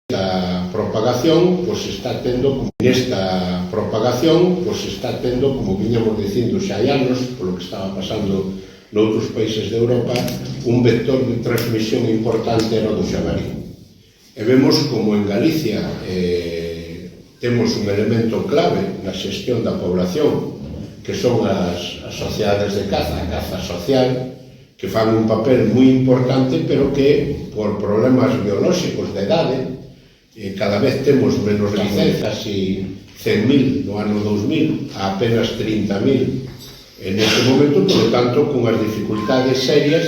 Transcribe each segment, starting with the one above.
Esta propagación, está tendo, como viñamos dicindo xa hai anos, polo que estaba pasando noutros países de Europa, un vector de transmisión importante era o do xabarí. E vemos como en Galicia temos un elemento clave na xestión da población, que son as sociedades de caza, a caza social, que fan un papel moi importante, pero que, por problemas biolóxicos de idade, cada vez temos menos licenzas, e 100.000 no ano 2000 a apenas 30.000 en este momento, por lo tanto, con as dificultades serias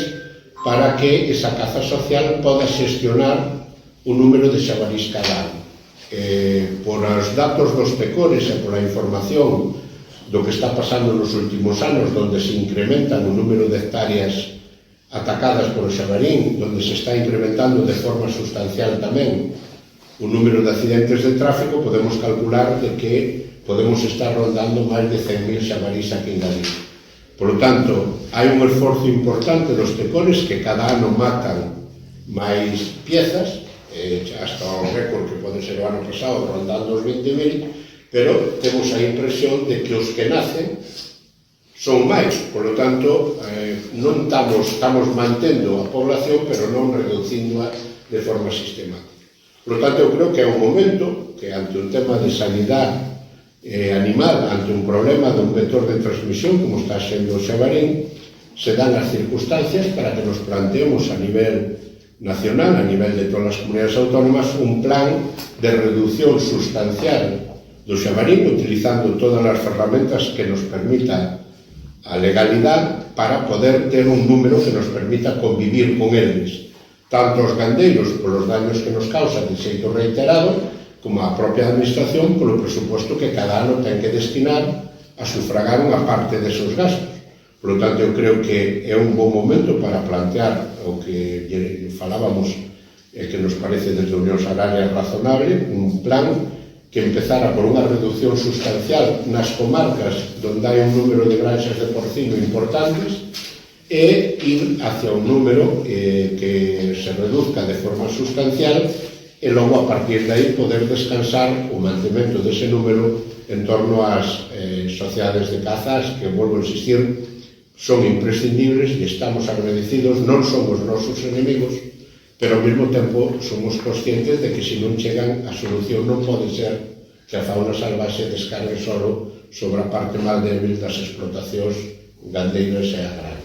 para que esa caza social poda xestionar o número de xabarís cada ano. Por os datos dos pecores e pola información do que está pasando nos últimos anos, onde se incrementan o número de hectáreas atacadas por o xabarín, onde se está incrementando de forma sustancial tamén o número de accidentes de tráfico, podemos calcular de que podemos estar rondando máis de 100.000 xabarís aquí en Galicia. Por lo tanto, hai un esforzo importante dos pecores que cada ano matan máis piezas, hasta o récord que pode ser o ano pasado rondando os 20.000, pero temos a impresión de que os que nacen son máis, por lo tanto, non estamos mantendo a población, pero non reducíndoa de forma sistemática. Por lo tanto, eu creo que é un momento que, ante un tema de sanidade animal, ante un problema dun vector de transmisión, como está sendo o xabarín, se dan as circunstancias para que nos planteemos a nivel nacional, a nivel de todas as comunidades autónomas, un plan de reducción sustancial do xabarín, utilizando todas as ferramentas que nos permita a legalidade para poder ter un número que nos permita convivir con eles, tanto os gandeiros polos daños que nos causan de xeito reiterado, como a propia administración polo presuposto que cada ano ten que destinar a sufragar unha parte desos gastos. Por lo tanto, eu creo que é un bon momento para plantear o que falábamos e que nos parece desde Unión Agraria razonable, un plan que empezara por unha reducción sustancial nas comarcas onde hai un número de granxas de porcino importantes e ir hacia un número que se reduzca de forma sustancial e logo a partir de aí poder descansar o mantemento dese número en torno ás sociedades de cazas que, volvo a insistir, son imprescindibles e estamos agradecidos, non son os nosos enemigos, pero ao mesmo tempo somos conscientes de que se non chegan, a solución non pode ser que a fauna salvaxe descargue solo sobre a parte mal débil das explotacións gandeiras e agrarias.